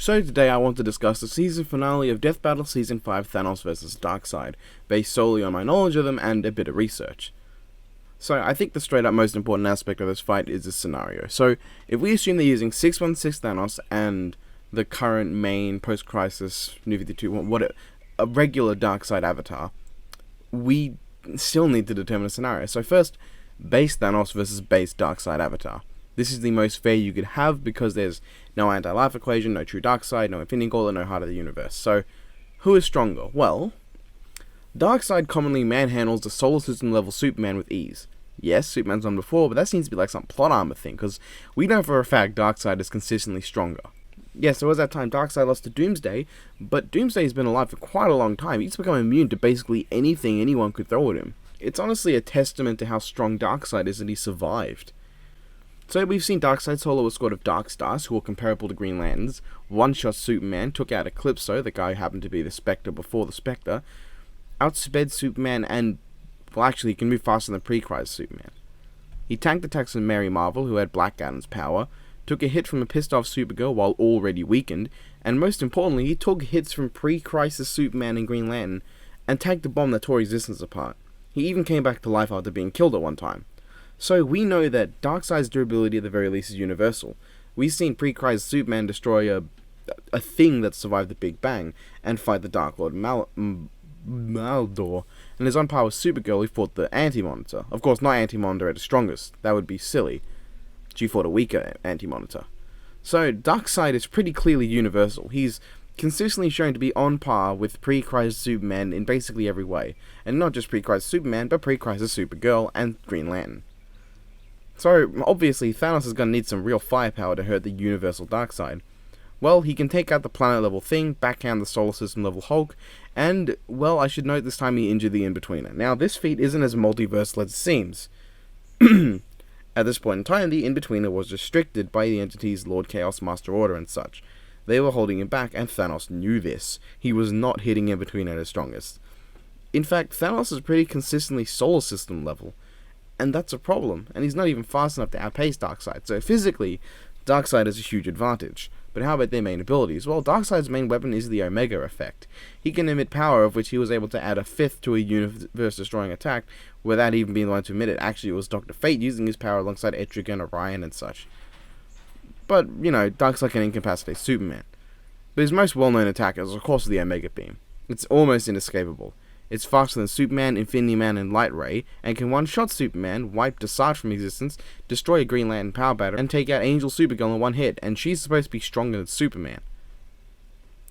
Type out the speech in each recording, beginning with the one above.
So today I want to discuss the season finale of Death Battle Season 5 Thanos vs Darkseid, based solely on my knowledge of them and a bit of research. So I think the straight up most important aspect of this fight is this scenario. So if we assume they're using 616 Thanos and the current main post-crisis New 52, a regular Darkseid avatar, we still need to determine a scenario. So first, base Thanos versus base Darkseid avatar. This is the most fair you could have because there's no anti-life equation, no true Darkseid, no Infinity Gauntlet, no Heart of the Universe. So, who is stronger? Well, Darkseid commonly manhandles the solar system level Superman with ease. Yes, Superman's won before, but that seems to be like some plot armor thing, because we know for a fact Darkseid is consistently stronger. Yes, there was that time Darkseid lost to Doomsday, but Doomsday's been alive for quite a long time. He's become immune to basically anything anyone could throw at him. It's honestly a testament to how strong Darkseid is that he survived. So we've seen Darkseid solo a squad of Darkstars who are comparable to Green Lanterns, one-shot Superman, took out Eclipso, the guy who happened to be the Spectre before the Spectre, outsped Superman and, well actually he can move faster than pre-crisis Superman. He tanked attacks from Mary Marvel, who had Black Adam's power, took a hit from a pissed off Supergirl while already weakened, and most importantly he took hits from pre-crisis Superman and Green Lantern, and tanked a bomb that tore Existence apart. He even came back to life after being killed at one time. So we know that Darkseid's durability at the very least is universal. We've seen pre-crisis Superman destroy a thing that survived the Big Bang and fight the Dark Lord Maldor, and is on par with Supergirl who fought the Anti-Monitor. Of course, not Anti-Monitor at its strongest. That would be silly. She fought a weaker Anti-Monitor. So Darkseid is pretty clearly universal. He's consistently shown to be on par with pre-crisis Superman in basically every way. And not just pre-crisis Superman, but pre-crisis Supergirl and Green Lantern. So, obviously, Thanos is going to need some real firepower to hurt the universal Darkseid. Well, he can take out the planet-level Thing, backhand the solar system-level Hulk, and, well, I should note this time he injured the In-Betweener. Now, this feat isn't as multiversal as it seems. At this point in time, the In-Betweener was restricted by the entities Lord Chaos, Master Order, and such. They were holding him back, and Thanos knew this. He was not hitting In-Betweener at his strongest. In fact, Thanos is pretty consistently solar system level. And that's a problem, and he's not even fast enough to outpace Darkseid, so physically, Darkseid has a huge advantage. But how about their main abilities? Well, Darkseid's main weapon is the Omega effect. He can emit power, of which he was able to add a fifth to a universe-destroying attack, without even being the one to admit it. Actually, it was Dr. Fate using his power alongside Etrigan, Orion, and such. But, you know, Darkseid can incapacitate Superman. But his most well-known attack is, of course, the Omega Beam. It's almost inescapable. It's faster than Superman, Infinity Man, and Light Ray, and can one-shot Superman, wipe Darkseid from existence, destroy a Green Lantern power battery, and take out Angel Supergirl in one hit, and she's supposed to be stronger than Superman.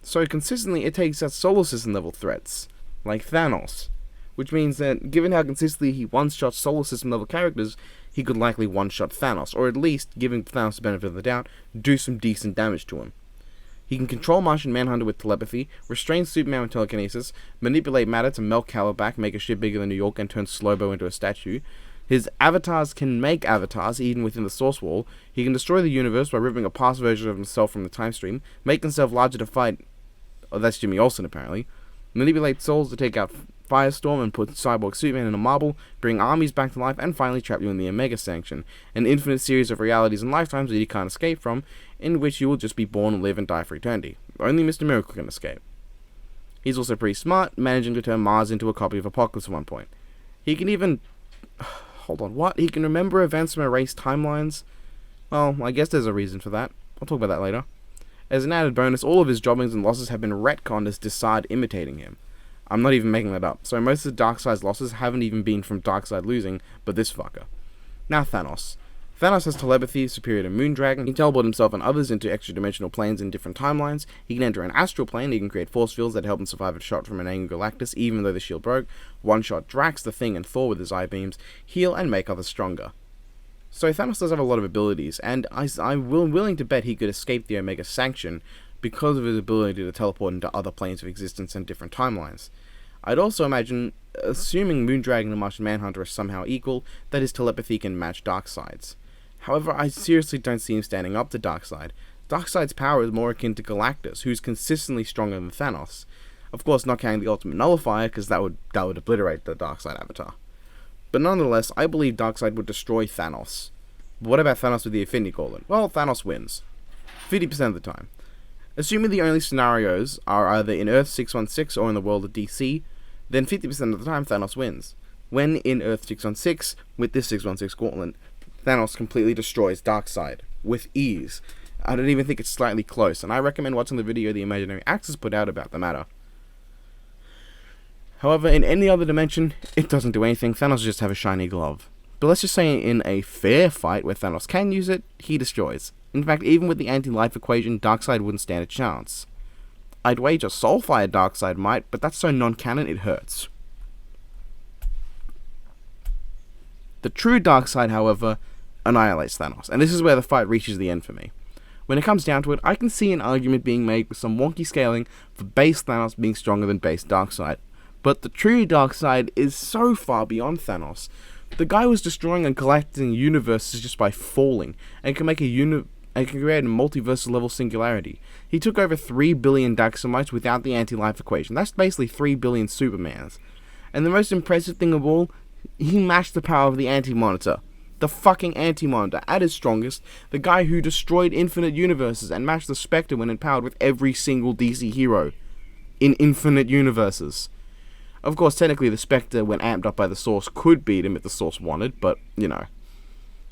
So consistently, it takes out solar system level threats, like Thanos, which means that, given how consistently he one-shots solar system level characters, he could likely one-shot Thanos, or at least, giving Thanos the benefit of the doubt, do some decent damage to him. He can control Martian Manhunter with telepathy, restrain Superman with telekinesis, manipulate matter to melt Calibac, make a ship bigger than New York, and turn Slobo into a statue. His avatars can make avatars, even within the source wall. He can destroy the universe by ripping a past version of himself from the time stream, make himself larger to fight... Oh, that's Jimmy Olsen, apparently. Manipulate souls to take out Firestorm and put Cyborg Superman in a marble, bring armies back to life, and finally trap you in the Omega Sanction, an infinite series of realities and lifetimes that you can't escape from, in which you will just be born, live, and die for eternity. Only Mr. Miracle can escape. He's also pretty smart, managing to turn Mars into a copy of Apocalypse at one point. He can even... Hold on, what? He can remember events from erased timelines? Well, I guess there's a reason for that. I'll talk about that later. As an added bonus, all of his jobbings and losses have been retconned as Darkseid imitating him. I'm not even making that up, so most of Darkseid's losses haven't even been from Darkseid losing, but this fucker. Now Thanos. Thanos has telepathy superior to Moondragon. He can teleport himself and others into extra-dimensional planes in different timelines. He can enter an astral plane. He can create force fields that help him survive a shot from an angry Galactus, even though the shield broke. One-shot Drax, the Thing, and Thor with his eye beams. Heal and make others stronger. So Thanos does have a lot of abilities, and I'm willing to bet he could escape the Omega Sanction because of his ability to teleport into other planes of existence and different timelines. I'd also imagine, assuming Moondragon and Martian Manhunter are somehow equal, that his telepathy can match Darkseid's. However, I seriously don't see him standing up to Darkseid. Darkseid's power is more akin to Galactus, who's consistently stronger than Thanos. Of course, not counting the Ultimate Nullifier, because that would obliterate the Darkseid avatar. But nonetheless, I believe Darkseid would destroy Thanos. But what about Thanos with the Infinity Gauntlet? Well, Thanos wins. 50% of the time. Assuming the only scenarios are either in Earth 616 or in the world of DC, then 50% of the time Thanos wins. When in Earth 616, with this 616 gauntlet, Thanos completely destroys Darkseid with ease. I don't even think it's slightly close, and I recommend watching the video the Imaginary Axis put out about the matter. However, in any other dimension, it doesn't do anything. Thanos just have a shiny glove. But let's just say in a fair fight where Thanos can use it, he destroys. In fact, even with the anti-life equation, Darkseid wouldn't stand a chance. I'd wager Soulfire Darkseid might, but that's so non-canon it hurts. The true Darkseid, however, annihilates Thanos, and this is where the fight reaches the end for me. When it comes down to it, I can see an argument being made with some wonky scaling for base Thanos being stronger than base Darkseid. But the true Darkseid is so far beyond Thanos. The guy was destroying and collecting universes just by falling, and can make and can create a multiversal level singularity. He took over 3 billion Daxamites without the anti-life equation. That's basically 3 billion Supermans. And the most impressive thing of all, he matched the power of the Anti-Monitor. The fucking Anti-Monitor, at his strongest, the guy who destroyed infinite universes and matched the Spectre when empowered with every single DC hero in infinite universes. Of course, technically the Spectre, when amped up by the Source, could beat him if the Source wanted, but, you know.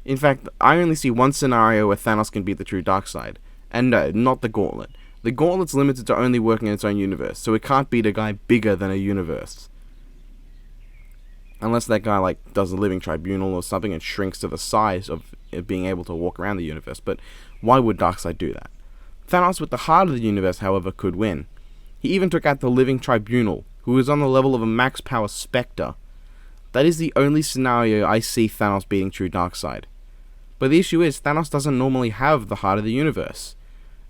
In fact, I only see one scenario where Thanos can beat the true Darkseid. And no, not the Gauntlet. The Gauntlet's limited to only working in its own universe, so it can't beat a guy bigger than a universe. Unless that guy, like, does a living tribunal or something and shrinks to the size of it being able to walk around the universe, but why would Darkseid do that? Thanos, with the heart of the universe, however, could win. He even took out the living tribunal, who is on the level of a max power Spectre. That is the only scenario I see Thanos beating true Darkseid. But the issue is, Thanos doesn't normally have the heart of the universe.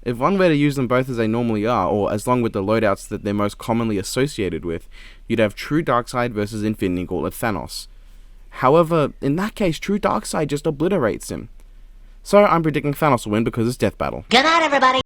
If one were to use them both as they normally are, or as long with the loadouts that they're most commonly associated with, you'd have true Darkseid versus Infinity Gauntlet Thanos. However, in that case, true Darkseid just obliterates him. So I'm predicting Thanos will win because it's Death Battle. Good night, everybody!